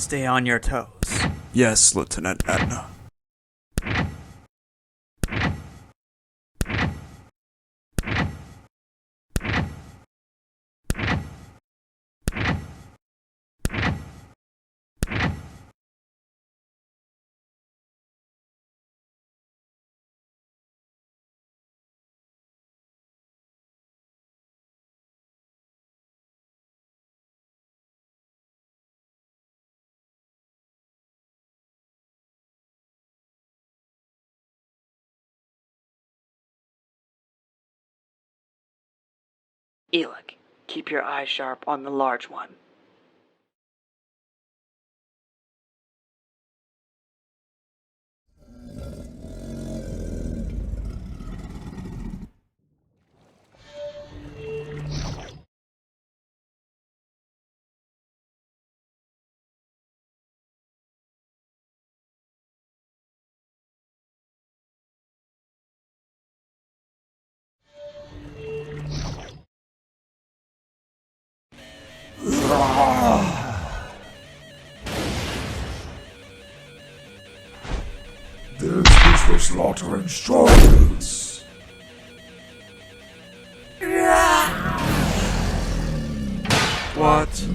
Stay on your toes. Yes, Lieutenant Etna. Elek, keep your eyes sharp on the large one. This is for slaughtering strawberries. What?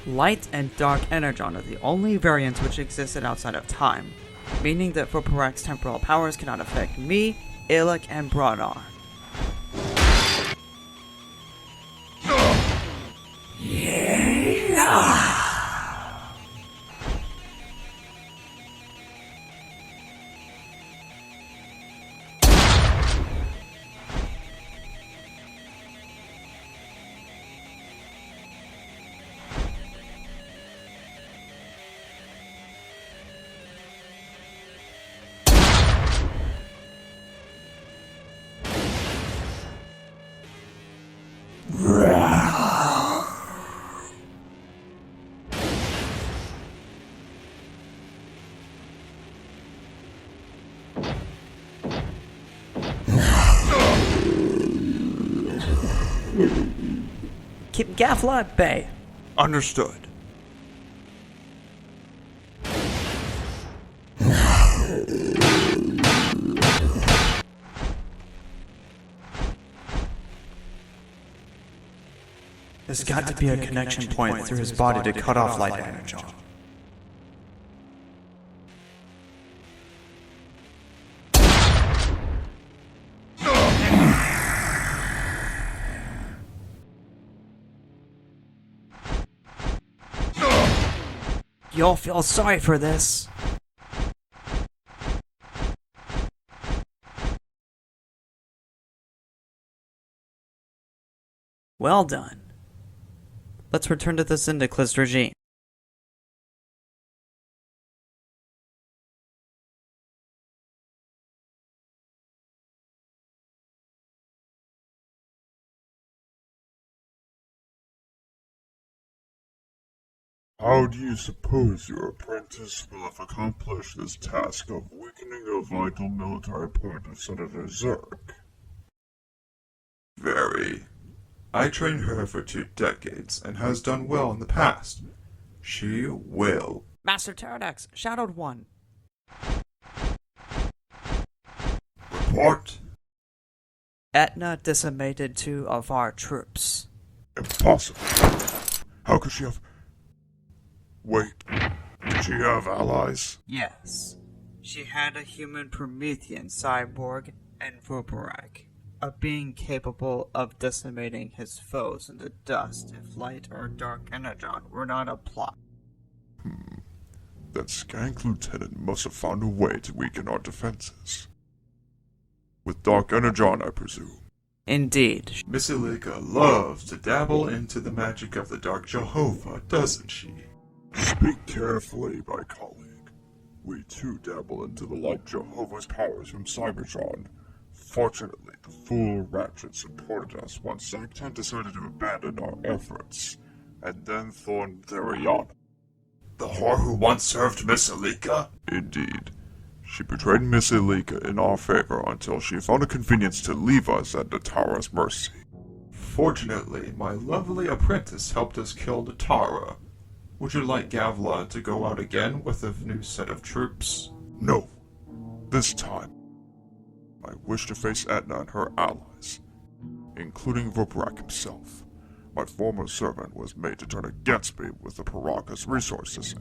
Light and dark energon are the only variants which existed outside of time, meaning that Voporak's temporal powers cannot affect me, Elek, and Brodar. Keep Gafla at bay. Understood. There's got to be a connection point through his body to cut off light energy. You'll feel sorry for this. Well done. Let's return to the Syndicalist regime. How do you suppose your apprentice will have accomplished this task of weakening a vital military point of Senator Zerk? Very. I trained her for 2 decades and has done well in the past. She will. Master Pterodax, Shadowed One. Report. Etna decimated 2 of our troops. Impossible. How could she have... Wait, did she have allies? Yes. She had a human Promethean cyborg and Voporak, a being capable of decimating his foes into dust if light or dark energon were not applied. That skank lieutenant must have found a way to weaken our defenses. With dark energon, I presume. Indeed. Misilleeka loves to dabble into the magic of the Dark Jehovah, doesn't she? Speak carefully, my colleague. We too dabble into the light Jehovah's powers from Cybertron. Fortunately, the fool Ratchet supported us once Sanctan decided to abandon our efforts, and then Thorn Therion. The whore who once served Misilleeka? Indeed. She betrayed Misilleeka in our favor until she found a convenience to leave us at the Tower's mercy. Fortunately, my lovely apprentice helped us kill the Tara. Would you like Gavla to go out again with a new set of troops? No. This time, I wish to face Etna and her allies, including Voparak himself. My former servant was made to turn against me with the Paraka's resources,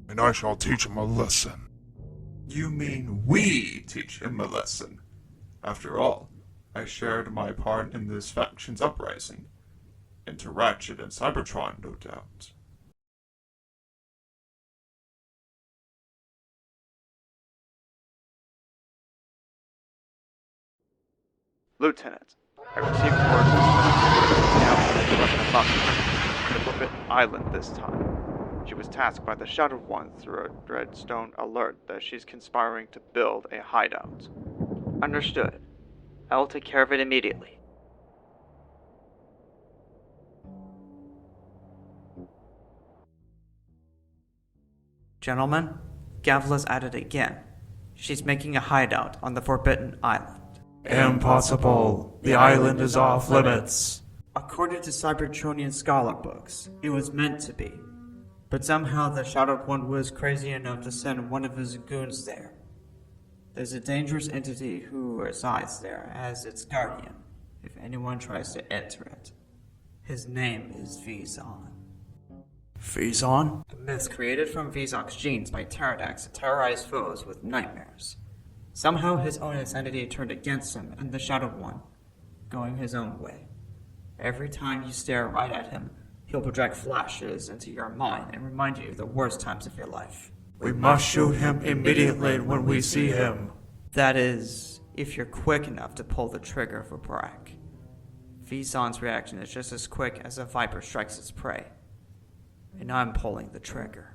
and I shall teach him a lesson. You mean we teach him a lesson? After all, I shared my part in this faction's uprising. Into Ratchet and Cybertron, no doubt. Lieutenant, I received word from now running amok the Forbidden Island this time. She was tasked by the Shadowed One through a Dreadstone alert that she's conspiring to build a hideout. Understood. I will take care of it immediately. Gentlemen, Gavla's at it again. She's making a hideout on the Forbidden Island. Impossible. The island is off limits. According to Cybertronian scholar books, it was meant to be. But somehow the Shadowed One was crazy enough to send one of his goons there. There's a dangerous entity who resides there as its guardian, if anyone tries to enter it. His name is Vizon. Fazon? A myth created from Vizon's genes by Pterodax to terrorize foes with nightmares. Somehow his own insanity turned against him and the Shadowed One, going his own way. Every time you stare right at him, he'll project flashes into your mind and remind you of the worst times of your life. We must shoot him immediately when we see him. That is, if you're quick enough to pull the trigger for Brack. Vizon's reaction is just as quick as a viper strikes its prey. And I'm pulling the trigger.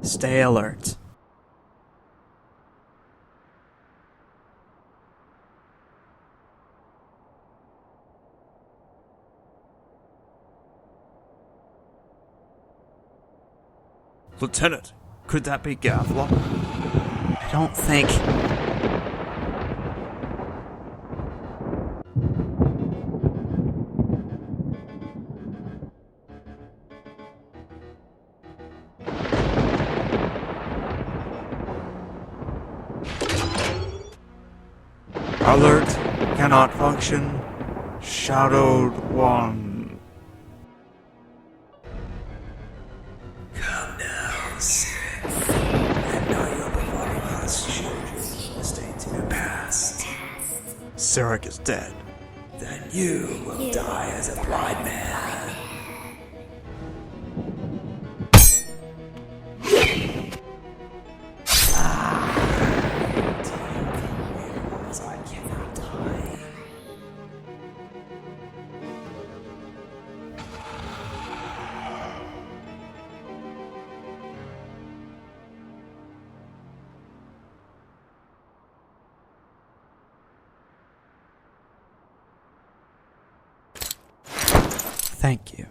Stay alert. Lieutenant, could that be Gavla? I don't think... Alert, cannot function. Shadowed One. Come now, Sith. I know you'll be one of us children listening to your past. Sarek is dead. Then you will die as a blind man. I cannot die. Thank you.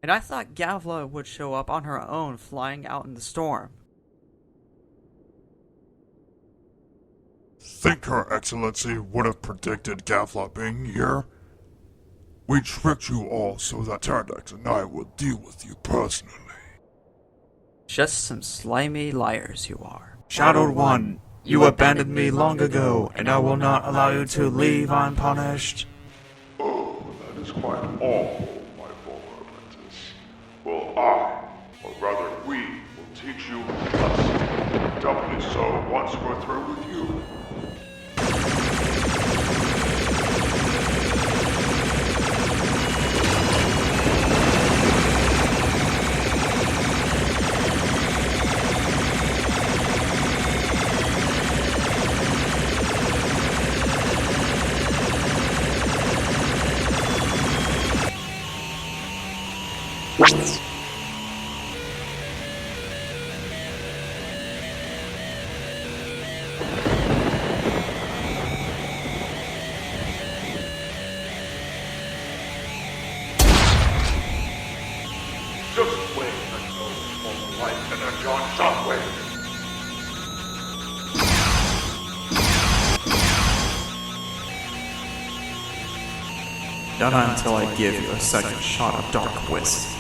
And I thought Gavla would show up on her own flying out in the storm. Think Her Excellency would have predicted Gavla being here? We tricked you all so that Pterodax and I will deal with you personally. Just some slimy liars you are. Shadowed One, you abandoned me long ago, and I will not allow you to leave unpunished. Oh, that is quite awful, my former apprentice. Well, I, or rather we, will teach you a lesson. Doubly so once we're through with you. Not until I give you a second shot of dark whiskey.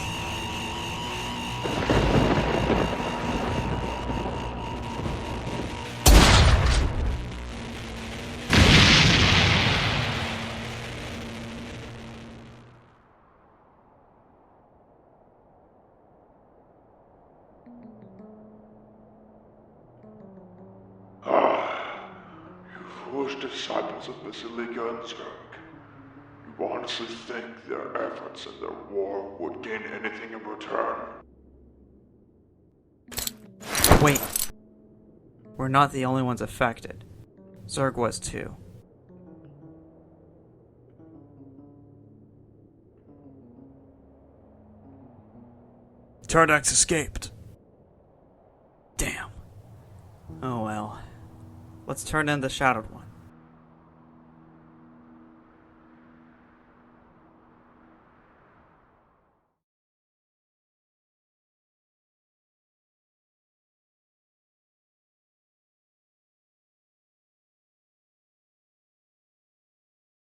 You foolish disciples of Misilleeka and Zerg. You honestly think their efforts in their war would gain anything in return? Wait. We're not the only ones affected. Zerg was too. Tardax escaped. Damn. Oh well. Let's turn in the Shadowed One.